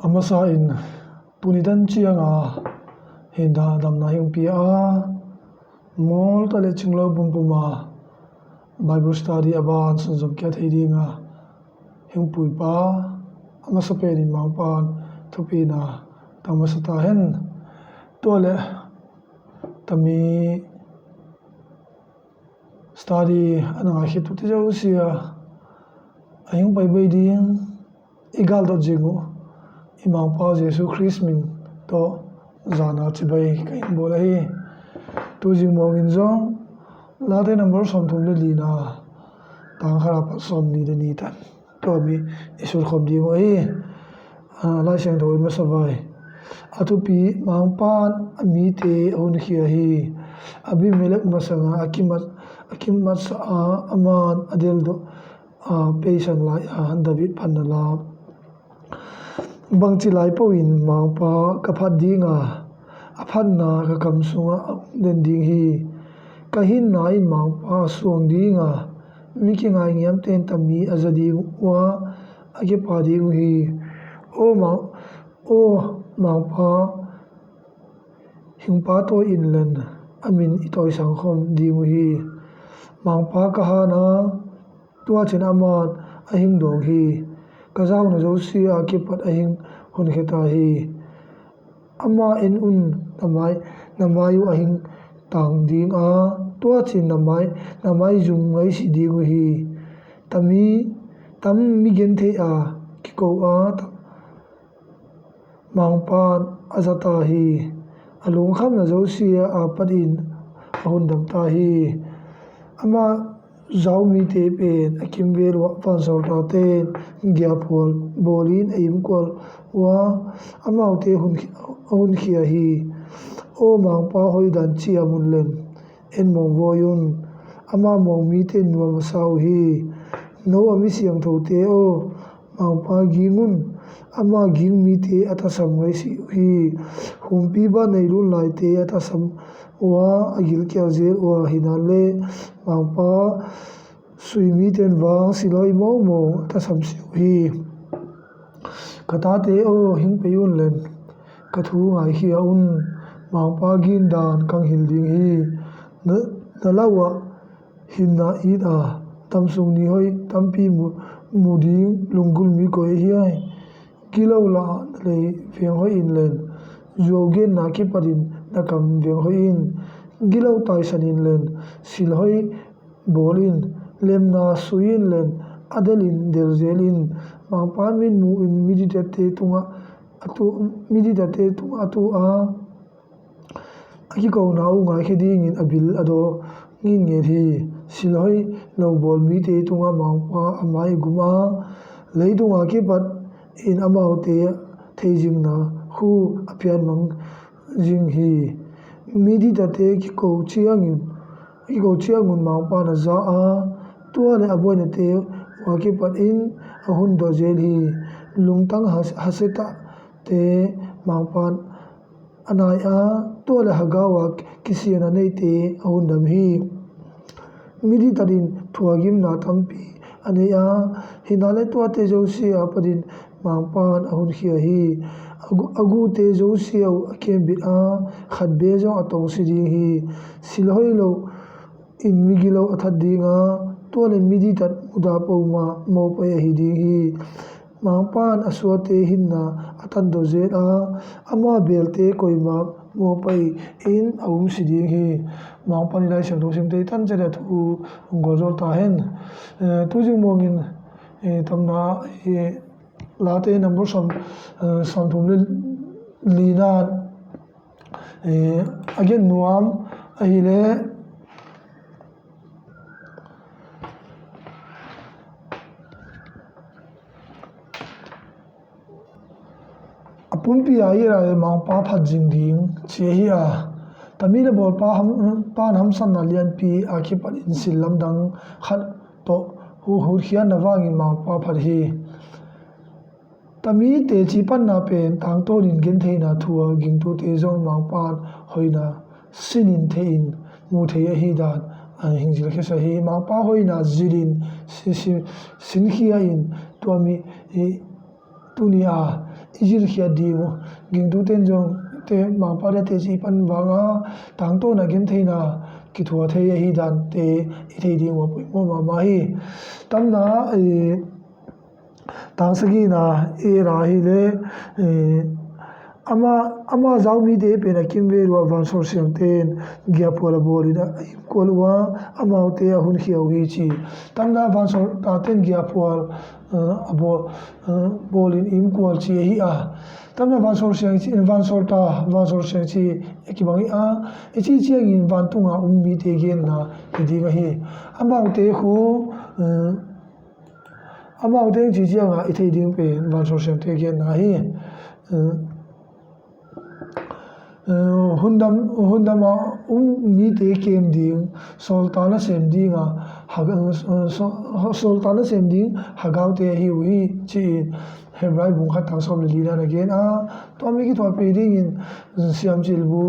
Amasa in punidan chianga hinda damna hingpia mol tale chinglo bumpuma Bible study aban sunjom kya theidinga hingpui pa amasa perin mangpan thupina tamasata hen tole tami study ananga hitu tijau sia ahing pai bai ding igal dot jingu imang pa Jesu Christ min to zana chibai kai bola hi tu jing mong in zong late number som thum le lina tang khara pa som ni de ni tan to mi isur khom ding oi lai seng do ma sabai atupi mang pan ami te on khia hi abi melek masanga akimat sa aman adel do peisang lai David phanala bangchi lai po in mangpa kaphat dinga aphanna ka kamsunga den ding hi kahin na in mangpa suang dinga miki ngai ngiam ten tami azadi wa age pa ding hi o mangpa hingpa to inlen amin itoi sang khom ding hi mangpa ka hana tua chen aman ahing dong hi kazau na zo si akipat ahing hun kheta hi ama en un namayu ahing tang ding a tua chin namai jung ngai si ding hi tam mi gen the a kiko a mangpan azata hi alung kham na zo si a padin ahun dam ta hi ama zau mi te pen akim vel wa pan sol ta ten gya phol bolin aim kol wa amau te hun khia hi o mang pa hoi dan chi amun len en mong voyun ama mong mi te nuam sau hi no ami siang tho te o mang pa gingun ama ging mi te atasam ngai si hi humpi ba nei lu lai te atasam wa agil kya zel wa hinale mangpa suimi ten wang siloi mo atasam si hi kata te o hing peyun len kathu ngai hi un mangpa gin dan kang hil ding hi na lawa hinna ida tamsung ni hoi tampi mu ding lungul mi ko hi ai kilo la le fiang hoi in len zogen na ki parin na kam veng hoi in gilo tai sanin len sil hoi bolin lemna suin len adelin derzelin mangpa min mu in mididate tunga atu a akiko na u ngai kheding in abil ado ngin nge thi sil hoi lo bol mi te tunga mangpa amai guma leidunga ki pat in amau te theijing na hu apian mang jing hi mididate kiko chiangin mangpa na za a tua le aboi na te wa ki pat in ahun do zel hi lungtang haseta te mangpan anai a tua le hagawa kisiana nei te ahun dam hi midi tarin thuagim na tampi ane a hinale tua te zo si a padin mangpan ahun khia hi agu te zo si au akem bit a khat be zo atong si ding hi silhoi lo in migilo athat dinga tua le midi tat uda pawma mo pa hi ding hi mangpan aswate hinna atan do zel a ama belte koima mo pai in awum si ding hi mangpan lai sang do sim te tan chada thu gozol ta hen tu jing mongin tamna late number som thum le lina again nuam ahile pumpi aira mangpa phat jing ding che hi a tamile bol pan ham san na lian pi akhi pat in sil lam dang khat to hu hian na wangin mangpa phat hi tami te chi pan na pen tang to rin gen theina thua ging tu te zong mangpan hoina sinin thein mu thei hi dan hingjil khesa hi mangpa hoina zirin sin khia in tuami tunia izil khia dingo ging tu ten jong te ma pa te chi pan wanga tang to na gen theina ki thua thei hi dan te I thei ding wa mo ma hi tamna tang sagi na ra hi le ama zaumi de pe na kimve ro van sor siang ten gya pola boli da kolwa ama te hun khiau hi chi tamna van sor ta ten gya pol abo bolin im kwal chi hi a tamna van sor siang chi van sor siang chi ekibang a chi chiang in van tunga ummi te gen na idinga hi ama te khu ama te chi chiang a ithei ding pe van sor siang te gen na hi hundama mi te kem ding soltana sem dinga soltana sem ding hagau te hi wi chi hebrai bung kha tang som li na again to mi ki to pe ding in siam chil bu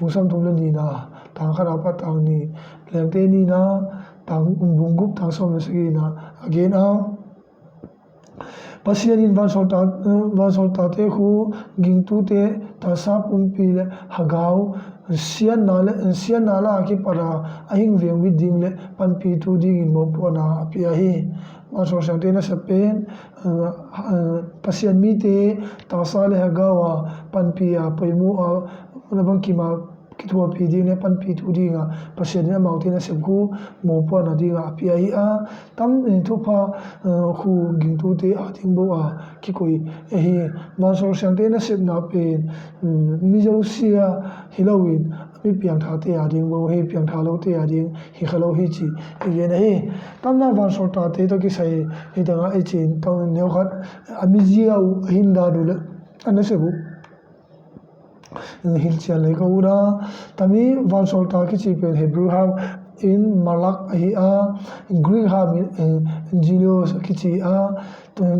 busam thum le ni na tang khara pa tang ni lem te ni na tang bung gup tang som le si na again pasian in van solta te khu ging tu te ta sa pum pi le hagau sian na la ki para ahing veng wi ding le pan pi tu ding in mo po na pi a hi ma so sang te na sa pen pasian mi te ta sa le hagawa pan pi a paimu a na bang ki ma ki thua pi ding le pan pi tu ding a pasian na mau te na sem ku mo po na ding a pi a hi a tam thu pha khu ging tu te a ding bo a ki koi hi ma so sang te na sem na pen mi zo sia hilowin mi piang tha te a ding bo hi piang tha lo te a ding hi khalo hi chi ye na hi tam na van so ta te to ki sai hi da ga e chin to ne khat ami ji au hin da du le an se bu hil chia le ko ura tami van sol ta ki chi pe hebrew ha in malak hi a greek ha genius ki chi a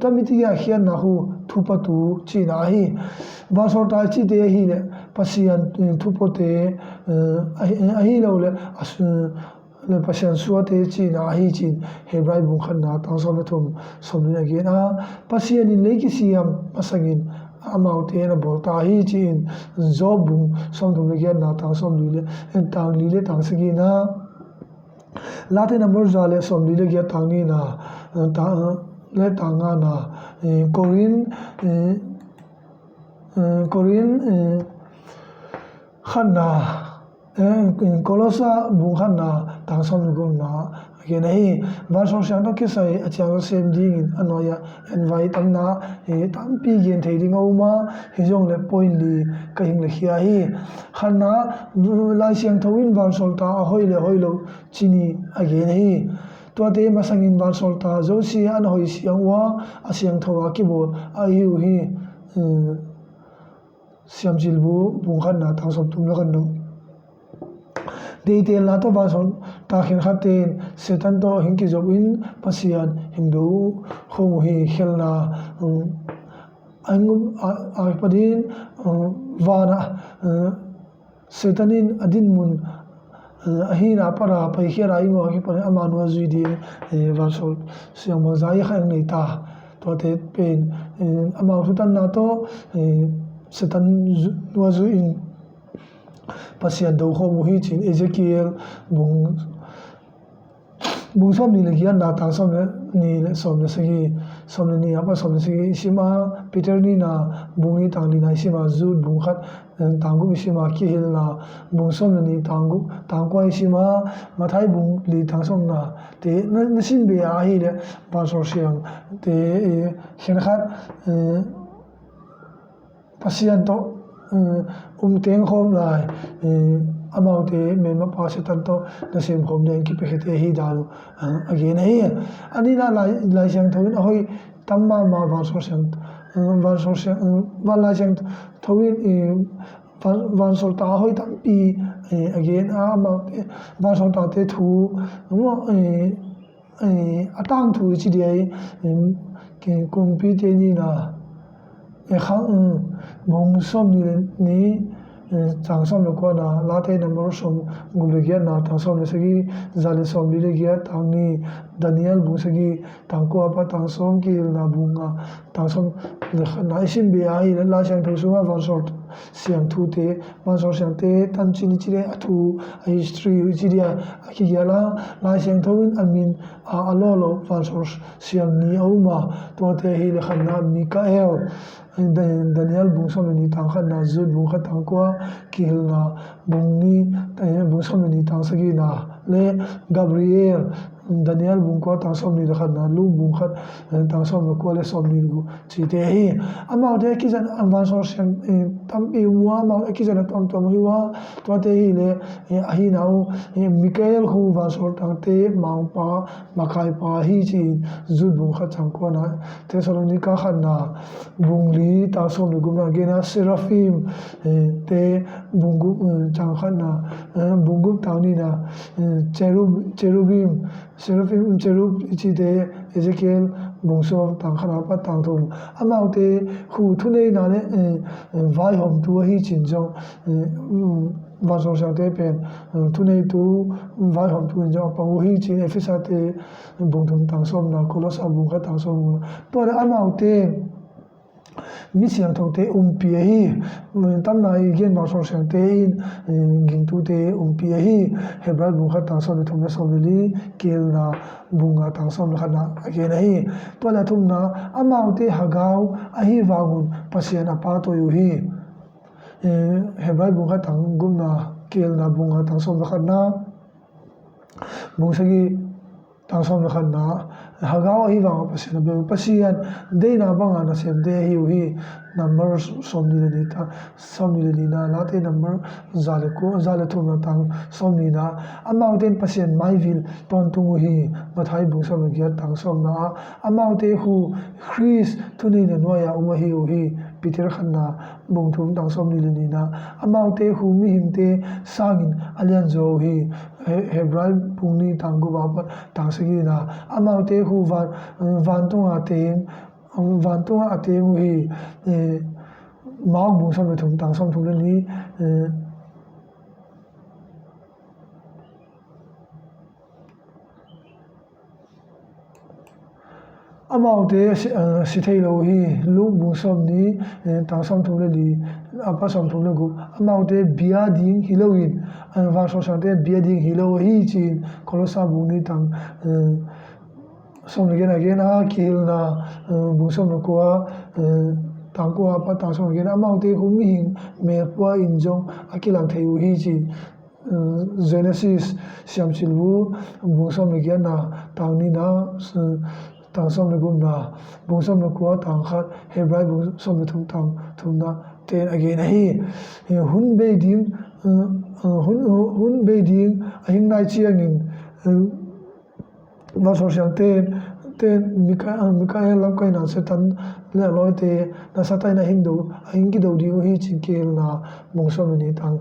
tami ti ya hian na hu thupa tu chi na hi van sol ta chi te hi le pasian thupo te a hi lo le le pasian suwa te chi na hi chin hebrai bung khan na tang som thum som ni again pasian in le ki siam pasangin amau te na bol ta hi chin job bung som thum le na tang som li le tang li le tang sagi na la te na mor za le som li le ge tang ni na ta le tang na korin khan na kolosa bung khan na tang som gum na again hi van so siang to ki sai achang sem ding in anoya invite am na tam pi gen thei ding oma hi jong le point li ka hing le khia hi khan na lai siang thowin van sol ta hoi lo chini again hi to te masangin van sol ta zo si an hoi siang wa asiang thowa ki bo a hiu hi siam jilbu bung khan na tang som tum la kan no detail na to van sol ta khin khaten setan to hingki job in pasian hingdo khom hi khelna angum a padin wana setanin adin mun ahina para pai khera ingo ki par amanu zui di van sol siang mo zai khang nei ta to te pen ama hutan na to setan nu zu in pasian do kho hi chin Ezekiel bung som ni le gian na tang som ni le som ne sagi som ni apa som ne sagi sima Peter ni na bung ni tang ni na sima zu bung khat tang gu sima ki hil na bung som ni tang kwai sima mathai bung li tang som na te na sin be a hi le ba so siang te khen khat pasian to teng khom lai amau te me ma pa se tan to na sem khom den ki pe te hi dalu again hi ani na lai siang thoin hoi tamma ma va so siang van lai siang thoin van sol ta hoi tam pi again ma van sol ta te thu mo atang thu chi dei ke kum pi te ni na khang bong som ni tang som le ko na late number som gule gya na tang som le sagi zale som le gya tang ni Daniel bu sagi tang ko apa tang som ki na bunga tang som na isim be ai la chang thu sunga van sort siang thu te van sort siang te tan chini chire athu history chiria ki yala la chang thu amin alolo van sort siang ni oma to te hi le khanna Mikael Daniel bung som ni tang khan na zu bung kha tang ko ki na bung ni bung som ni tang sagi na le Gabriel Daniel bung ko tang som ni khan na lu bung khat tang som ko le som ni gu chi te hi ama de ki jan an van so sian tam pi wa ma ki jan tom tom hi wa to te hi le a hi na u Mikael hu van so tang te mang pa makai pa hi chi zu bung khat chang ko na Thessalonica khan na bung li ta som ni gu na ge na Seraphim te bung gu chang khan na bung gu tang ni na cherubim Seraphim cherub chi te Ezekiel bung so tang khana pa tang thum amau te khu thune na le vai hom tu hi chin jong va so sa te pen thune tu vai hom tu jong pa hi chin efisa te bung thum tang som na kolos bung kha tang som to amau te mi siang thong te pi hi tam na gen ma so siang te ging tu te pi hi hebra bung kha tang som thum na som li kel na bunga tang som kha na again hi to la thum na amau te hagau a hi wangun pasian apa to yu hi hebra bung kha tang gum na kel na bunga tang som kha na bung sagi tang som kha na hagao hi wang pasian be pasian de na banga na sem de hi number som ni ta som ni na late number zale thu na tang som ni na amau ten pasian mai vil ton tu hi mathai bu som gi tang som na amau te hu Chris tu ni na noya hi Peter khan na bung thum tang som ni na amau te hu mi him te sangin alian zo hi Hebrai bung ni tang gu ba tang sagi na amau te hu van tu a te hi mau bung som thum tang som thum ni amau te si thei lo hi lu bung som ni tang som thum le li apa som thum le gu amau te bia ding hiloin an va so sa te bia ding hilo hi chin kolosa bung ni tang som again a kil na bung som no ko tang ko apa tang som again amau te hu mi hing me pwa in jong akilang thei hi chi Genesis siam chilbu bung som again na tang ni na tang som le gum na bung som no ko tang khat Hebrai bung som thum thum na ten again hi hun be ding a hing nai chiang in va so siang ten Mikael lam kai na se tan le lo te na sa tai na hing ki do di hi chin kel na bung som ni tang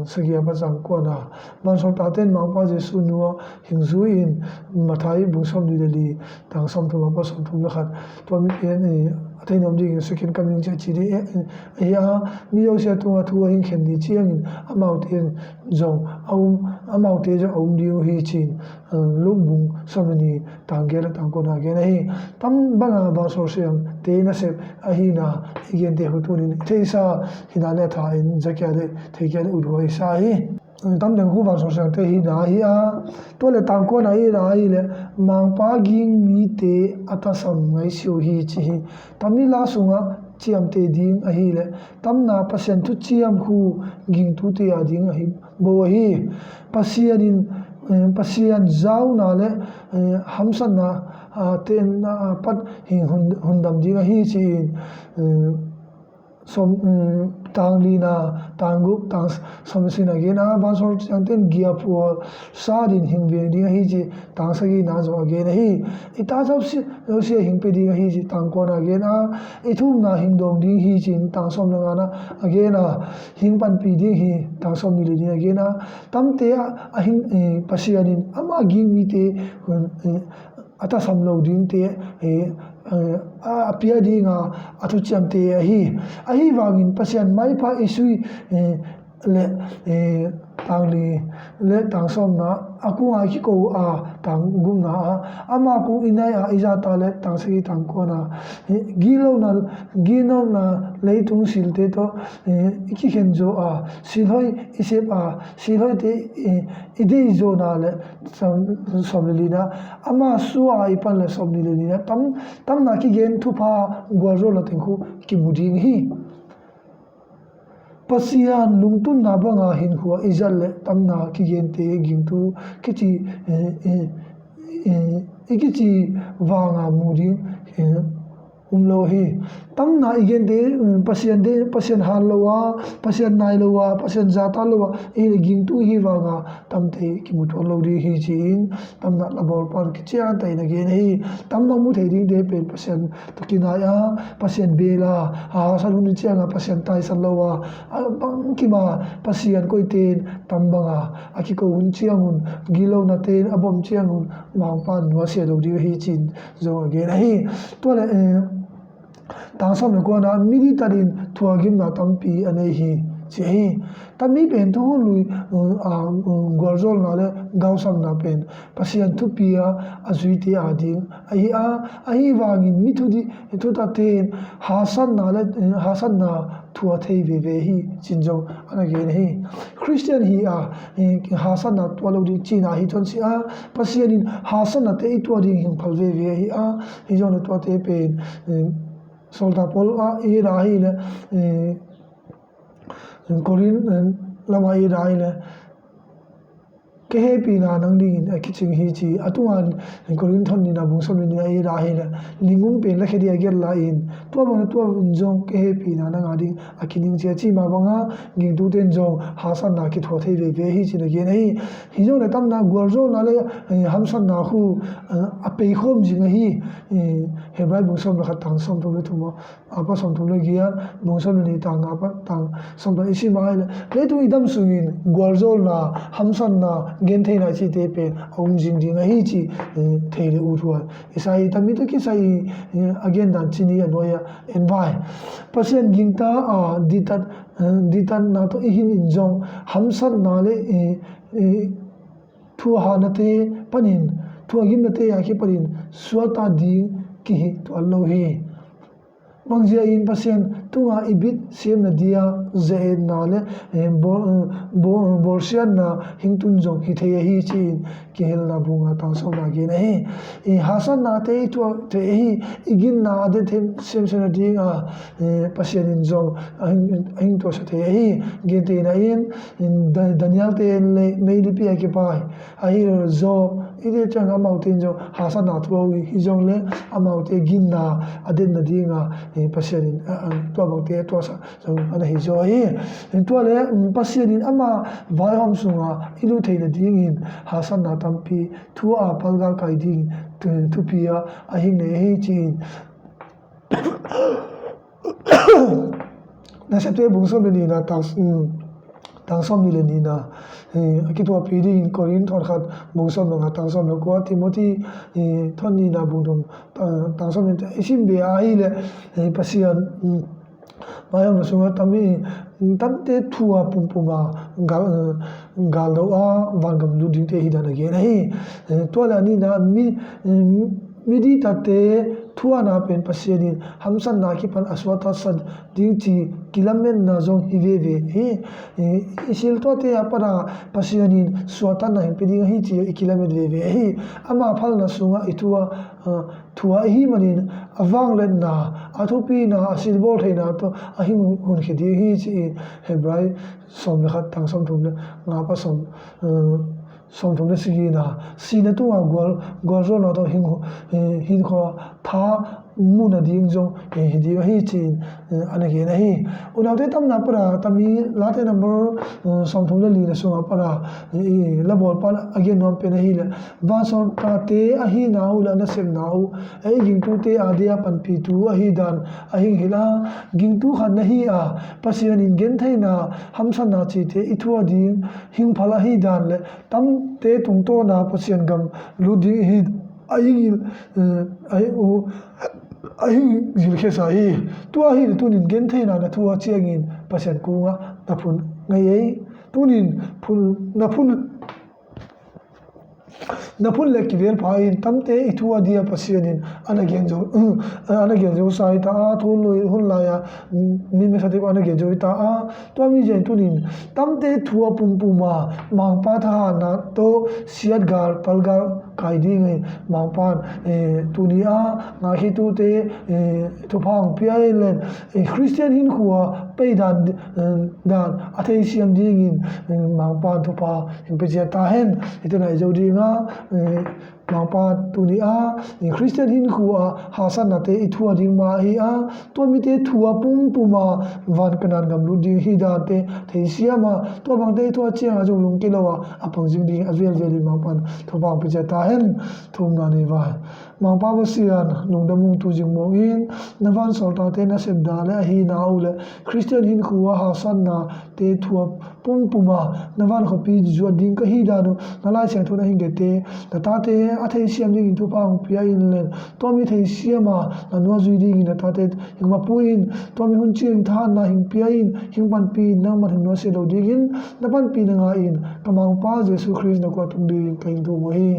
sagia ba jang ko na man so ta ten mang pa jesu nu hing zu in mathai bung som ni li tang som thum pa som thum na khat to mi en thai nom ding second coming cha chi ri ya mi yo sia tu thu hin khen ni chiang in amau ten jong amau te jo di hi chin lu bung som ni tang ge la tang ko na ge nei tam banga ba so siang te na se a hi na igen te hu tu ni te sa hina le tha in zakya le te ge le u ro sa hi tam deng hu ba so siang te hi na hi a to le tang ko na hi le mang pa ging mi te ata sam ngai siu hi chi tam ni la sunga chiam te ding a hi le tam na pasien tu chiam hu ging tu te a ding a hi bo hi pasian zau na le hamsan na ten na pat hing hundam ding a hi chi som tang li na tang gu tang som sin again a ban so chang ten gia pu sa din hing ve ding a hi chi tang sa gi na zo again hi ita jab si hing pe ding a hi chi tang ko na again a ithum na hing dong ding hi chin tang som na na again a hing pan pi ding hi tang som ni le ding again a tam te a hing pasianin ama ging mi te ata sam lo ding te apia dinga atu chamte ahi wangin pasian mai pha isui le tangli le tangsom na akunga ki ko tang gumna ama ku inai iza ta le tangsi tang ko na gilo na leitung silte to ki khenjo silhoi isep silhoi te idei zo na le somlina ama suwa ipan le somlina tam na ki gen thupa gwarzo la tengku ki muding hi pasian lungtun na banga hin huwa izal le tamna ki gen te gintu kichi ikichi wanga muding umlo hi tamna igen de pasian han lowa pasian nai lowa pasian zata lowa gintu hi wanga tamte ki mutu lo ri hi chin tamna labor par ki chia tai na gen hi tamna mu thei ding de pen pasian takina ya pasian bela salun chianga pasian tai san lowa bang ki ma pasian koiten tambanga akiko un chiangun gilo na ten abom chiangun mangpan wa se lo ri hi chin zo gen hi to le tangsom ko na militarin thuagim na tampi ane hi che tami pen to lui gorzol na le gausam na pen pasian thupia azuiti ading ai wangin mithudi tuta ten hasan na thua thei ve hi chinjong anage hi christian hi hasan na twalodi china hi thon si pasianin hasan na te to ding hing phal ve hi hi jong to te pen solta pol ra hi le korin lama ra hi le ke he pi na nang ding kiching hi chi atungan korin thon ni na bung som ni ra hi le lingum pen la khedi agel la in to ba to jong ke he pi na nga ding akining che chi ma banga ging tu ten jong hasan na ki tho thei ve hi chi ne ge nei hi jong le tam na gorzo na le hamsan na khu apei khom jing hi hebrai bung som la tang som to le thu mo apa som to le gia bung som ni tang apa tang som to isi ma le tu idam sungin gorzo na hamsan na gen thei na chi te pe ong jing ding hi chi thei le u thua isai tami to ki sai again dan chini anoya envai pasien gingta ditan na to hin injong hamsan na le thu ha na te panin thu gim na te ya ki panin suata di ki to allo hi mangja in pasien tunga ibit sem na dia ze na le borsian na hingtun jong hi the hi chin ki hel na bunga tang so na ge nei hasan na te to te hi igin na de them sem sem na ding pasien in jong hing to sa the hi ge te na in daniel te le me di pi ke pai ai zo ide chang amau tin jo hasan na to hi jong le amau te gin na aden na dinga pasien to ba te to sa so ana hi zo hi to le pasien ama vai hom sunga ilu thei na ding in hasan na tampi thu palga kai ding tu pia ahing ne hi chin na sa te bung so ni na tang som ni le ni na ki to pi ding korin thor khat bung som nga tang som no ko timothy thon ni na bung dum tang som ni isim be a hi le pasian bayam na sunga tami tamte thua pumpuma gal do wangam lu ding te hi dan again hi to la ni na midi tate thua na pen pasianin hamsan na ki pan aswata sad ding chi kilamen na jong hi ve hi isil to te apara pasianin swata na hin piding hi chi kilamen ve hi ama phal na sunga itua thua hi manin awang len na athupi na asilbol theina to ahing hun khidi hi chi hebrai som le khat tang som thum le nga pa som thum le sigi na sina tu gol zo na to hin kho tha mu na ding jong hi di hi chin ana ge na hi unaw te tam na para tami la te number som thum le li na so para la bol pa again nom pe na hi le va som ta te a hi na u la na sem na u ai ging tu te adia pan pi tu a hi dan a hi hila ging tu khan na hi pasian in gen thai na hamsan na chi te ithua ding hing phala hi dan le tam te tung to na pasian gam lu ding hi ai u ahi zil khe sa hi tua hi tunin gen theina na thua chiangin pasien kunga na phun ngai ei tunin phun na phun le kivel phain tamte I thua dia pasienin ana gen jo sai ta a thun lui hun la ya mi me sate ana gen jo ta a to mi jen tunin tamte thua pum puma mang pa tha na to siat gar palgar kai ding mang pan tuni a nga hi tu te to phang pi len Christian hin khuwa pe dan athei siam ding in mang pan to pa in pe ta hen itena jo dinga mang pa tuni a Christian hin khuwa hasan na te I thua ding ma hi a to mi te thua pum puma van kanan gam lu ding hi da te thei siama to bang te thua chiang a jong lung ke lawa apang jing ding avel vel mang pan to bang pe ta hen thum na ni wa mang pa ba sian lung da mung tu jing mong in na van sol ta te na sep da le hi na u le Christian hin khuwa hasan na te thua pum puma na van kho pi ju ding ka hi da no na lai sian thuna hin ge te ta te a thei siam ding in thu phang pi in len to mi thei siama na no zui ding in ta te hing ma pu in to mi hun chiang tha na hing pi in hing pan pi na ma thing no se lo ding in na pan pi na nga in kamang pa Jesus Christ na ko tung ding kain tu mo hi